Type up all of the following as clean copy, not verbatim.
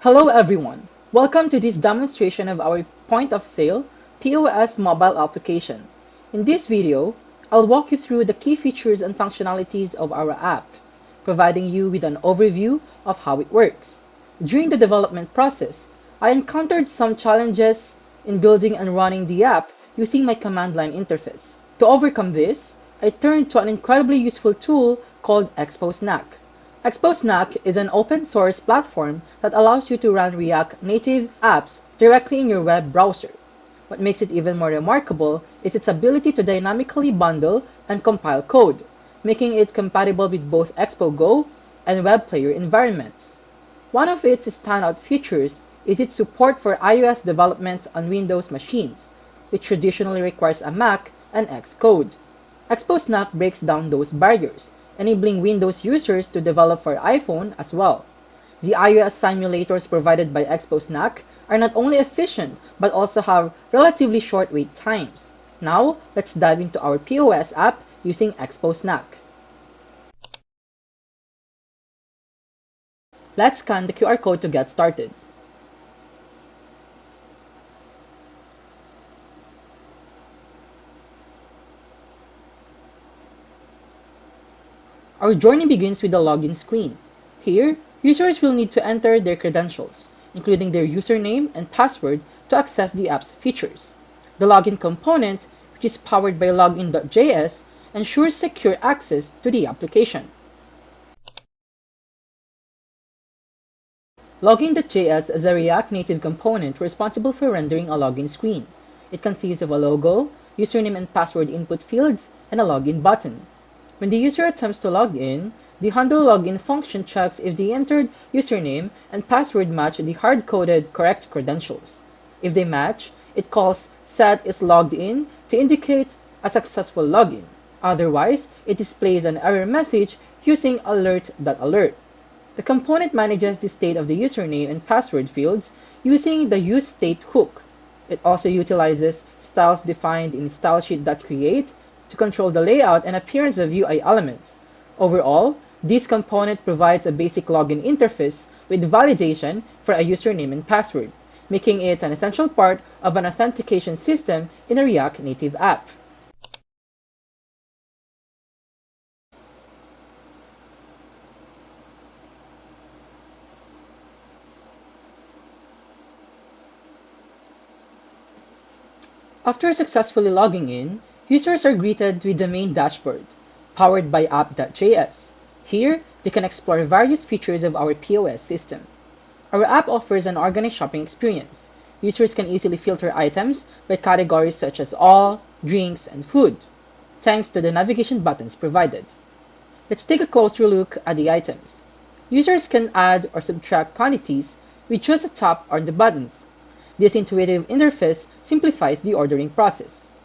Hello everyone! Welcome to this demonstration of our point of sale POS mobile application. In this video, I'll walk you through the key features and functionalities of our app, providing you with an overview of how it works. During the development process, I encountered some challenges in building and running the app using my command line interface. To overcome this, I turned to an incredibly useful tool called Expo Snack. Expo Snack is an open source platform that allows you to run React Native apps directly in your web browser. What makes it even more remarkable is its ability to dynamically bundle and compile code, making it compatible with both Expo Go and web player environments. One of its standout features is its support for iOS development on Windows machines, which traditionally requires a Mac and Xcode. Expo Snack breaks down those barriers, enabling Windows users to develop for iPhone as well. The iOS simulators provided by Expo Snack are not only efficient but also have relatively short wait times. Now, let's dive into our POS app using Expo Snack. Let's scan the QR code to get started. Our journey begins with the login screen. Here, users will need to enter their credentials, including their username and password, to access the app's features. The login component, which is powered by Login.js, ensures secure access to the application. Login.js is a React Native component responsible for rendering a login screen. It consists of a logo, username and password input fields, and a login button. When the user attempts to log in, the handle login function checks if the entered username and password match the hard-coded correct credentials. If they match, it calls set is logged in to indicate a successful login. Otherwise, it displays an error message using alert.alert. The component manages the state of the username and password fields using the useState hook. It also utilizes styles defined in stylesheet.create to control the layout and appearance of UI elements. Overall, this component provides a basic login interface with validation for a username and password, making it an essential part of an authentication system in a React Native app. After successfully logging in, users are greeted with the main dashboard, powered by app.js. Here, they can explore various features of our POS system. Our app offers an organized shopping experience. Users can easily filter items by categories such as all, drinks, and food, thanks to the navigation buttons provided. Let's take a closer look at the items. Users can add or subtract quantities with just a tap on the buttons. This intuitive interface simplifies the ordering process.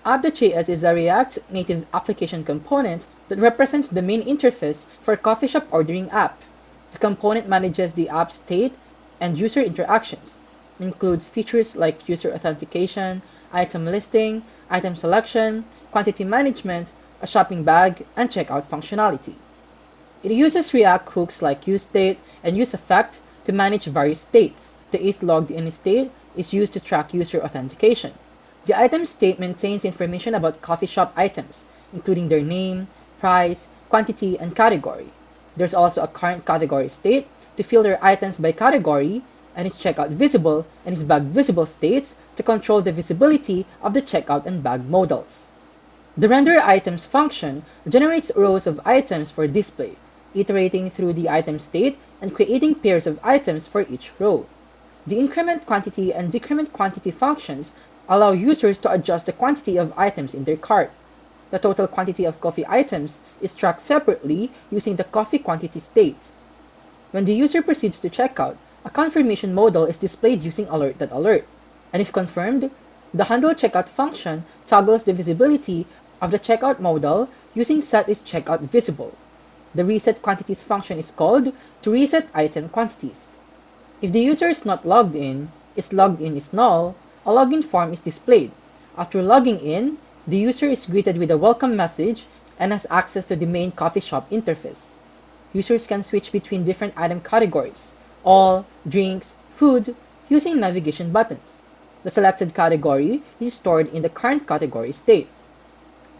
App.js is a React Native application component that represents the main interface for a coffee shop ordering app. The component manages the app state and user interactions, includes features like user authentication, item listing, item selection, quantity management, a shopping bag, and checkout functionality. It uses React hooks like useState and useEffect to manage various states. The isLoggedIn state is used to track user authentication. The item state maintains information about coffee shop items, including their name, price, quantity, and category. There's also a current category state to filter items by category, and its checkout visible and its bag visible states to control the visibility of the checkout and bag modals. The render items function generates rows of items for display, iterating through the item state and creating pairs of items for each row. The increment quantity and decrement quantity functions allow users to adjust the quantity of items in their cart. The total quantity of coffee items is tracked separately using the coffee quantity state. When the user proceeds to checkout, a confirmation modal is displayed using alert.alert. And if confirmed, the handle checkout function toggles the visibility of the checkout modal using setIsCheckoutVisible. The reset quantities function is called to reset item quantities. If the user is not logged in, logged in is null, a login form is displayed. After logging in, the user is greeted with a welcome message and has access to the main coffee shop interface. Users can switch between different item categories, all, drinks, food, using navigation buttons. The selected category is stored in the current category state.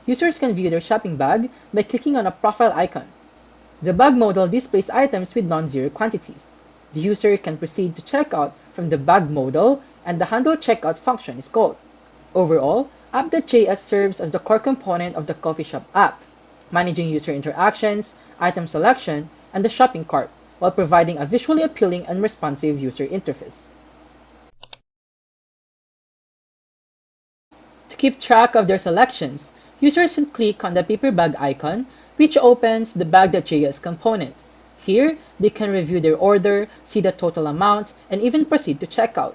Users can view their shopping bag by clicking on a profile icon. The bag modal displays items with non-zero quantities. The user can proceed to checkout from the bag modal, and the handle checkout function is called. Overall, app.js serves as the core component of the coffee shop app, managing user interactions, item selection, and the shopping cart, while providing a visually appealing and responsive user interface. To keep track of their selections, users can click on the paper bag icon, which opens the Bag.js component. Here, they can review their order, see the total amount, and even proceed to checkout.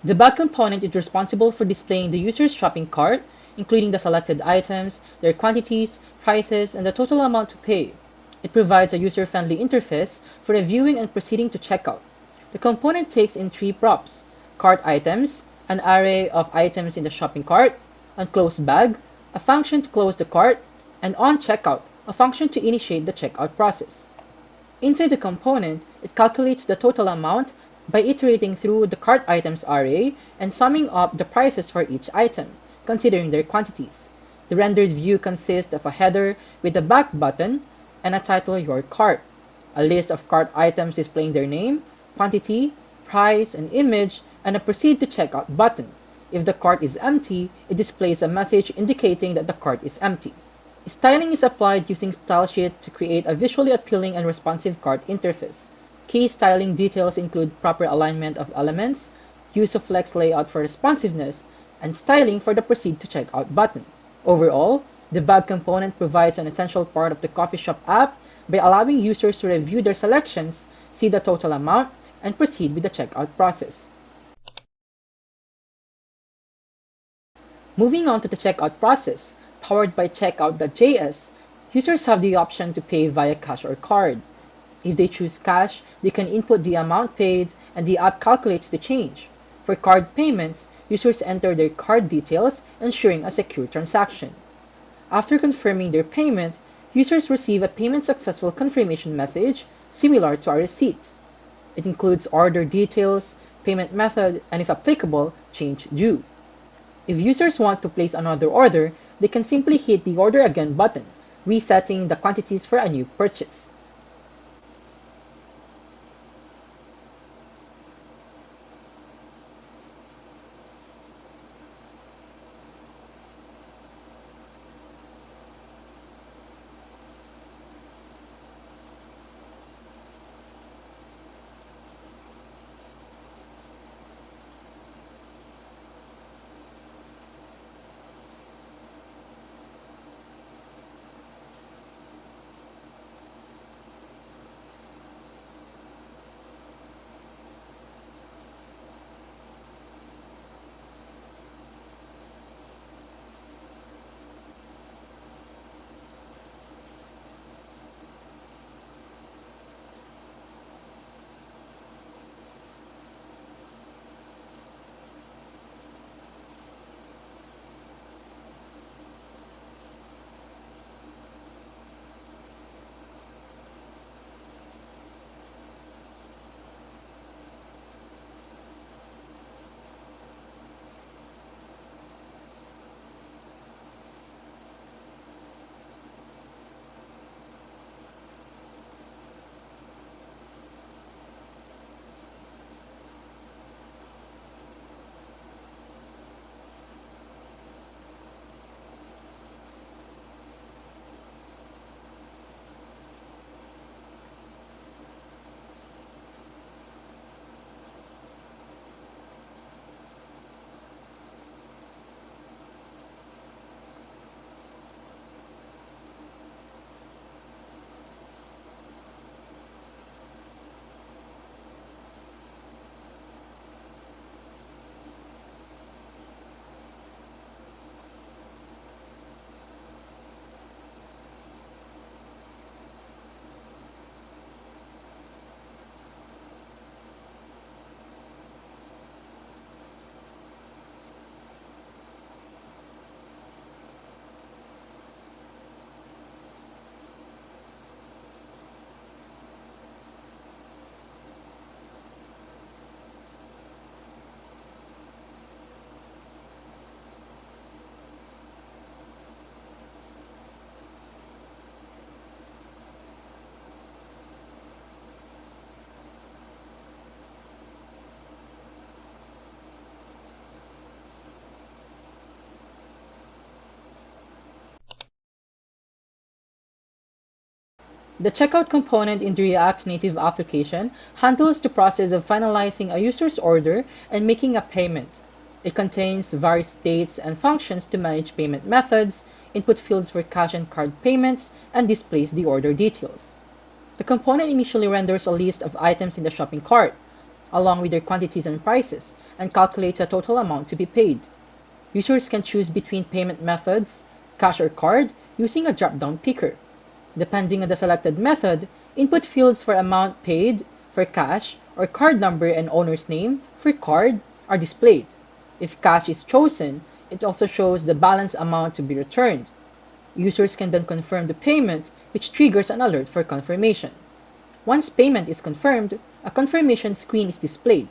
The bag component is responsible for displaying the user's shopping cart, including the selected items, their quantities, prices, and the total amount to pay. It provides a user-friendly interface for reviewing and proceeding to checkout. The component takes in three props: cart items, an array of items in the shopping cart, unclosed bag, a function to close the cart, and onCheckout, a function to initiate the checkout process. Inside the component, it calculates the total amount by iterating through the cart items array and summing up the prices for each item, considering their quantities. The rendered view consists of a header with a back button and a title Your Cart, a list of cart items displaying their name, quantity, price, and image, and a Proceed to Checkout button. If the cart is empty, it displays a message indicating that the cart is empty. Styling is applied using StyleSheet to create a visually appealing and responsive cart interface. Key styling details include proper alignment of elements, use of flex layout for responsiveness, and styling for the Proceed to Checkout button. Overall, the bag component provides an essential part of the coffee shop app by allowing users to review their selections, see the total amount, and proceed with the checkout process. Moving on to the checkout process, powered by Checkout.js, users have the option to pay via cash or card. If they choose cash, they can input the amount paid and the app calculates the change. For card payments, users enter their card details, ensuring a secure transaction. After confirming their payment, users receive a payment successful confirmation message similar to a receipt. It includes order details, payment method, and if applicable, change due. If users want to place another order, they can simply hit the Order Again button, resetting the quantities for a new purchase. The checkout component in the React Native application handles the process of finalizing a user's order and making a payment. It contains various dates and functions to manage payment methods, input fields for cash and card payments, and displays the order details. The component initially renders a list of items in the shopping cart, along with their quantities and prices, and calculates a total amount to be paid. Users can choose between payment methods, cash or card, using a drop-down picker. Depending on the selected method, input fields for amount paid for cash or card number and owner's name for card are displayed. If cash is chosen, it also shows the balance amount to be returned. Users can then confirm the payment, which triggers an alert for confirmation. Once payment is confirmed, a confirmation screen is displayed,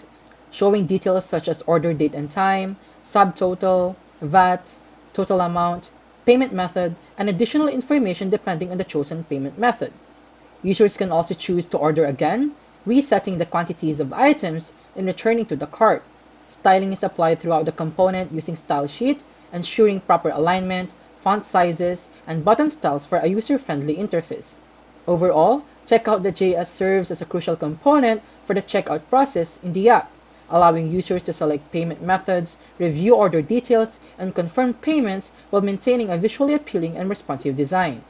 showing details such as order date and time, subtotal, VAT, total amount, payment method, and additional information depending on the chosen payment method. Users can also choose to order again, resetting the quantities of items and returning to the cart. Styling is applied throughout the component using style sheet, ensuring proper alignment, font sizes, and button styles for a user-friendly interface. Overall, Checkout.js serves as a crucial component for the checkout process in the app, allowing users to select payment methods, review order details, and confirm payments while maintaining a visually appealing and responsive design.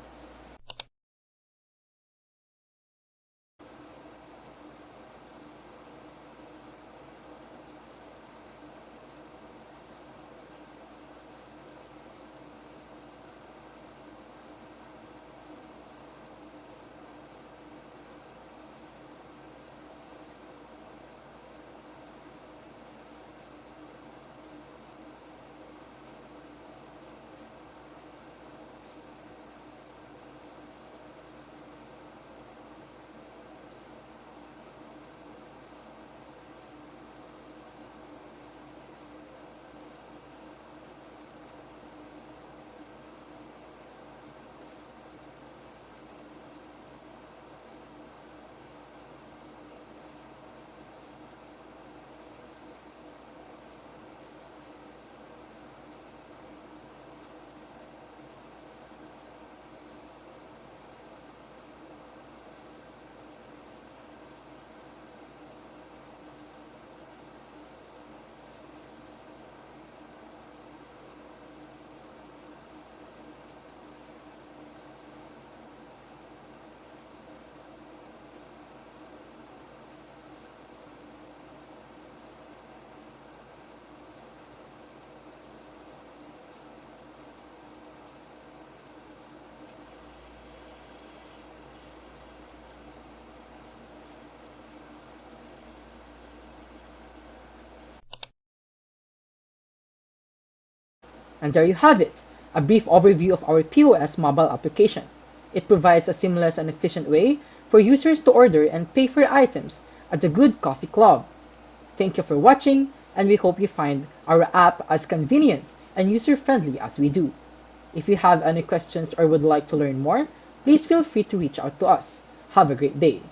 And there you have it, a brief overview of our POS mobile application. It provides a seamless and efficient way for users to order and pay for items at the Good Coffee Club. Thank you for watching, and we hope you find our app as convenient and user-friendly as we do. If you have any questions or would like to learn more, please feel free to reach out to us. Have a great day.